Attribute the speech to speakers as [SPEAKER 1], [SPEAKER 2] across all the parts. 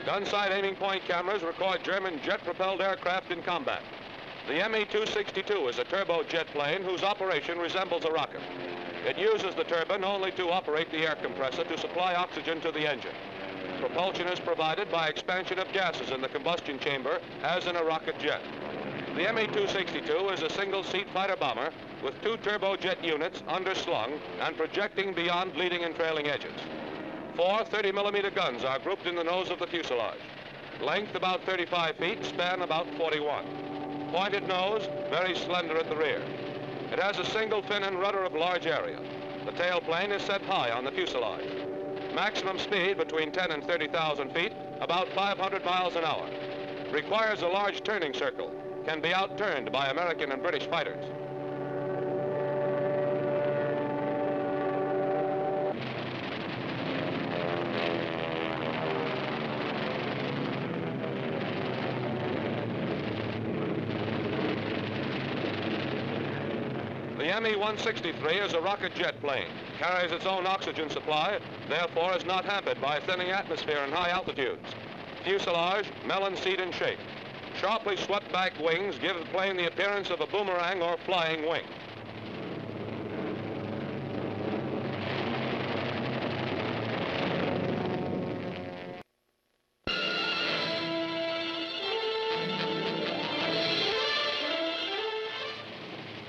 [SPEAKER 1] Gun-sight aiming point cameras record German jet-propelled aircraft in combat. The Me-262 is a turbojet plane whose operation resembles a rocket. It uses the turbine only to operate the air compressor to supply oxygen to the engine. Propulsion is provided by expansion of gases in the combustion chamber, as in a rocket jet. The Me-262 is a single-seat fighter bomber with 2 turbojet units underslung and projecting beyond leading and trailing edges. 4 30-millimeter guns are grouped in the nose of the fuselage. Length about 35 feet, span about 41. Pointed nose, very slender at the rear. It has a single fin and rudder of large area. The tailplane is set high on the fuselage. Maximum speed between 10 and 30,000 feet, about 500 miles an hour. Requires a large turning circle. Can be outturned by American and British fighters. The Me-163 is a rocket jet plane, carries its own oxygen supply, therefore is not hampered by thinning atmosphere in high altitudes. Fuselage, melon seat in shape. Sharply swept back wings give the plane the appearance of a boomerang or flying wing.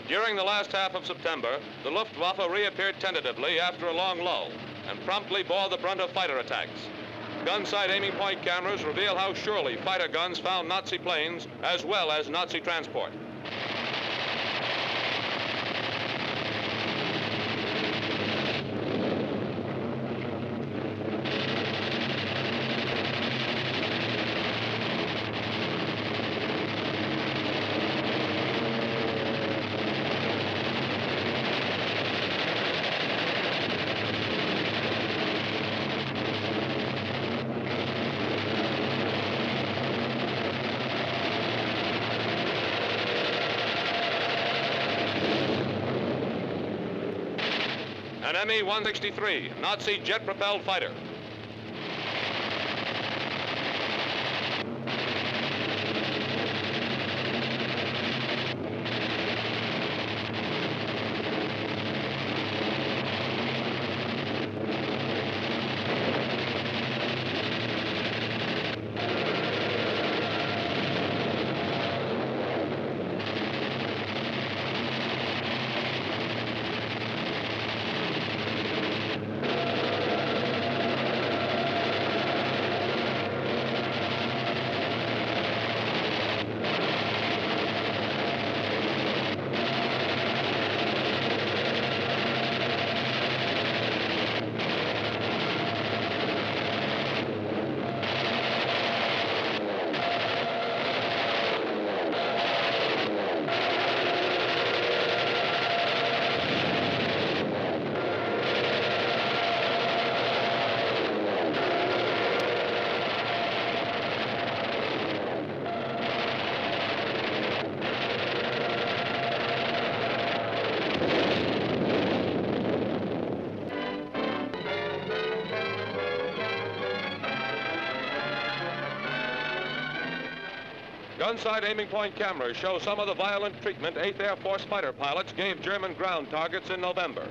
[SPEAKER 1] During the last half of September, the Luftwaffe reappeared tentatively after a long lull and promptly bore the brunt of fighter attacks. Gun-sight aiming point cameras reveal how surely fighter guns found Nazi planes as well as Nazi transport. An Me-163, Nazi jet-propelled fighter. Gun-sight aiming point cameras show some of the violent treatment 8th Air Force fighter pilots gave German ground targets in November.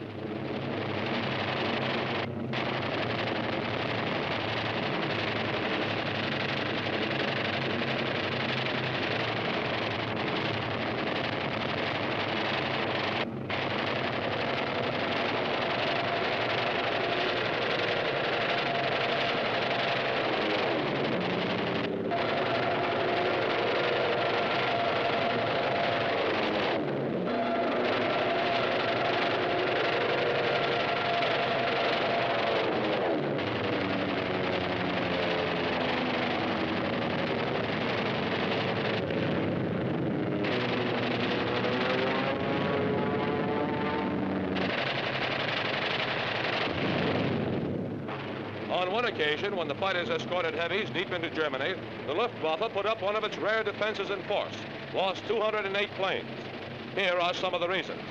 [SPEAKER 1] On one occasion, when the fighters escorted heavies deep into Germany, the Luftwaffe put up one of its rare defenses in force, lost 208 planes. Here are some of the reasons.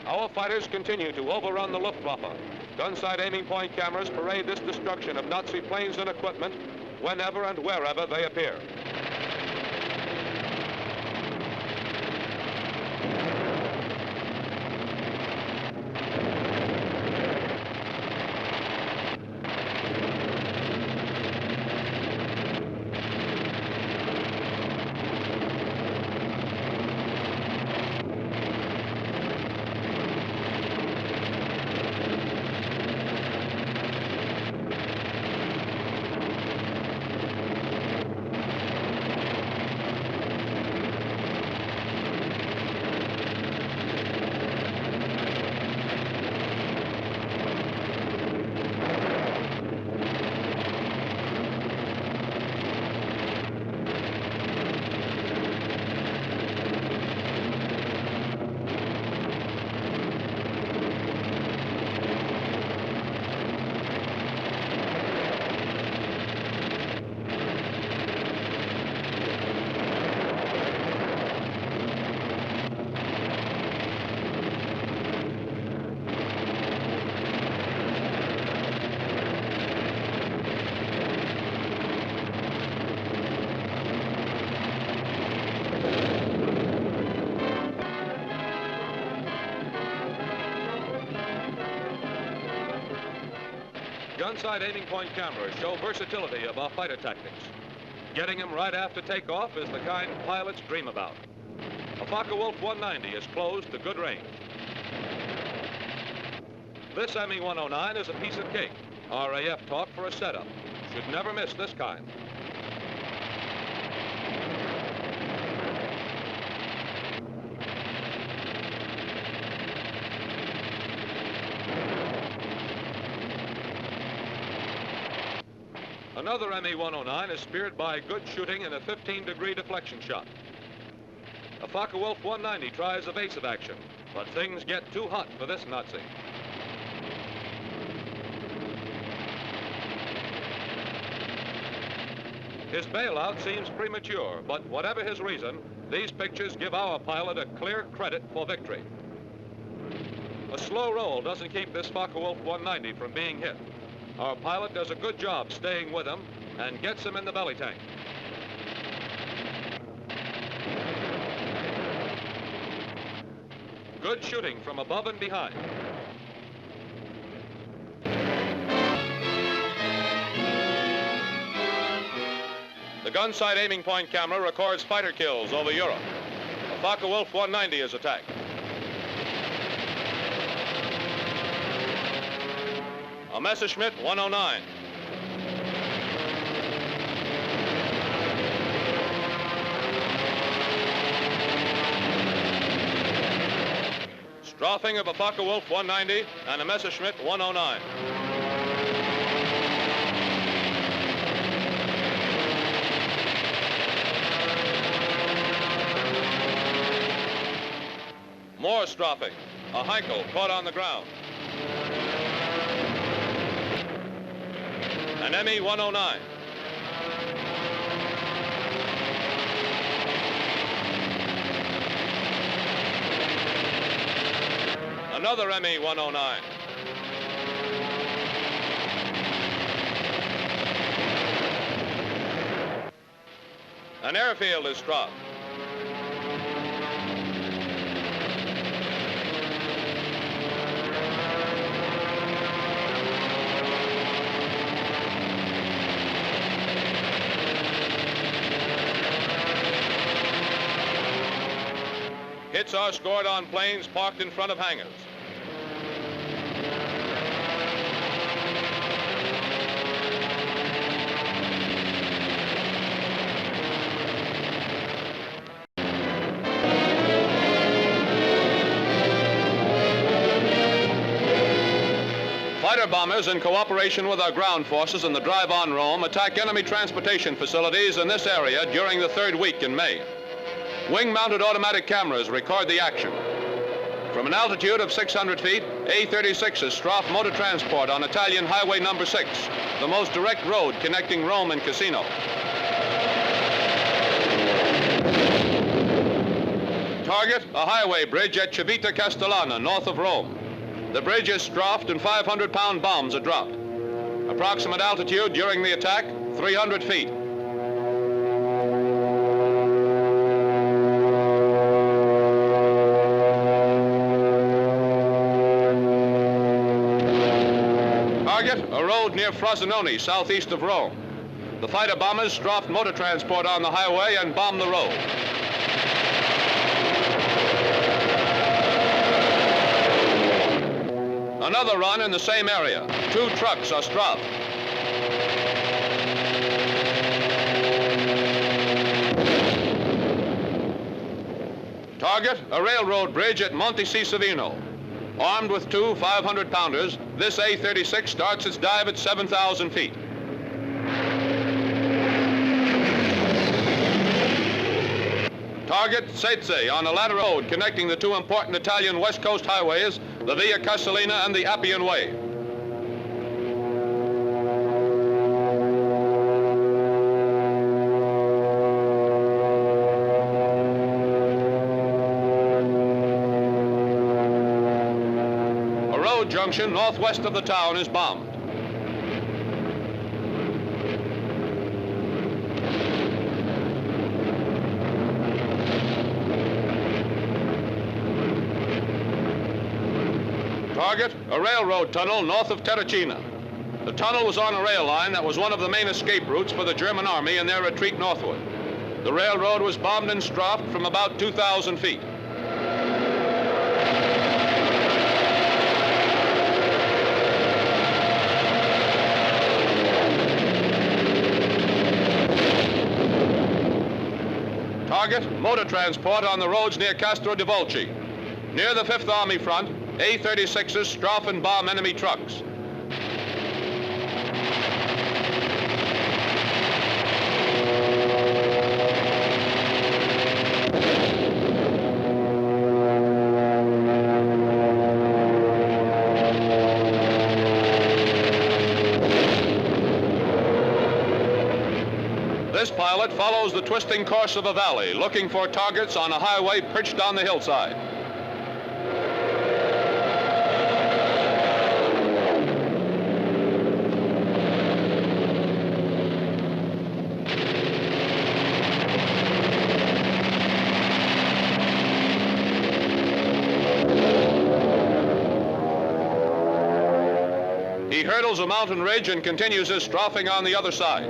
[SPEAKER 1] Our fighters continue to overrun the Luftwaffe. Gun-sight aiming point cameras parade this destruction of Nazi planes and equipment whenever and wherever they appear. Gun-sight aiming point cameras show versatility of our fighter tactics. Getting them right after takeoff is the kind pilots dream about. A Focke-Wulf 190 is closed to good range. This Me-109 is a piece of cake. RAF talk for a setup. Should never miss this kind. Another Me-109 is speared by good shooting and a 15-degree deflection shot. A Focke-Wulf 190 tries evasive action, but things get too hot for this Nazi. His bailout seems premature, but whatever his reason, these pictures give our pilot a clear credit for victory. A slow roll doesn't keep this Focke-Wulf 190 from being hit. Our pilot does a good job staying with him and gets him in the belly tank. Good shooting from above and behind. The gun-sight aiming point camera records fighter kills over Europe. A Focke-Wulf 190 is attacked. A Messerschmitt 109. Strafing of a Focke-Wulf 190 and a Messerschmitt 109. More strafing. A Heinkel caught on the ground. An Me-109. Another Me-109. An airfield is struck. Hits are scored on planes parked in front of hangars. Fighter bombers, in cooperation with our ground forces in the drive on Rome, attack enemy transportation facilities in this area during the third week in May. Wing-mounted automatic cameras record the action. From an altitude of 600 feet, A-36s strafe motor transport on Italian Highway number 6, the most direct road connecting Rome and Cassino. Target, a highway bridge at Civita Castellana, north of Rome. The bridge is strafed and 500-pound bombs are dropped. Approximate altitude during the attack, 300 feet. Target, a road near Frosinone, southeast of Rome. The fighter bombers strafed motor transport on the highway and bombed the road. Another run in the same area. 2 trucks are strafed. Target, a railroad bridge at Monte Savino. Armed with 2 500-pounders, this A-36 starts its dive at 7,000 feet. Target, Sezze, on a lateral road connecting the 2 important Italian West Coast highways, the Via Castellina and the Appian Way. A road junction northwest of the town is bombed. Target, a railroad tunnel north of Terracina. The tunnel was on a rail line that was one of the main escape routes for the German army in their retreat northward. The railroad was bombed and strafed from about 2,000 feet. Target, motor transport on the roads near Castro di Volci. Near the 5th Army front, A-36s strafe and bomb enemy trucks. This pilot follows the twisting course of a valley, looking for targets on a highway perched on the hillside. He hurdles a mountain ridge and continues his strafing on the other side.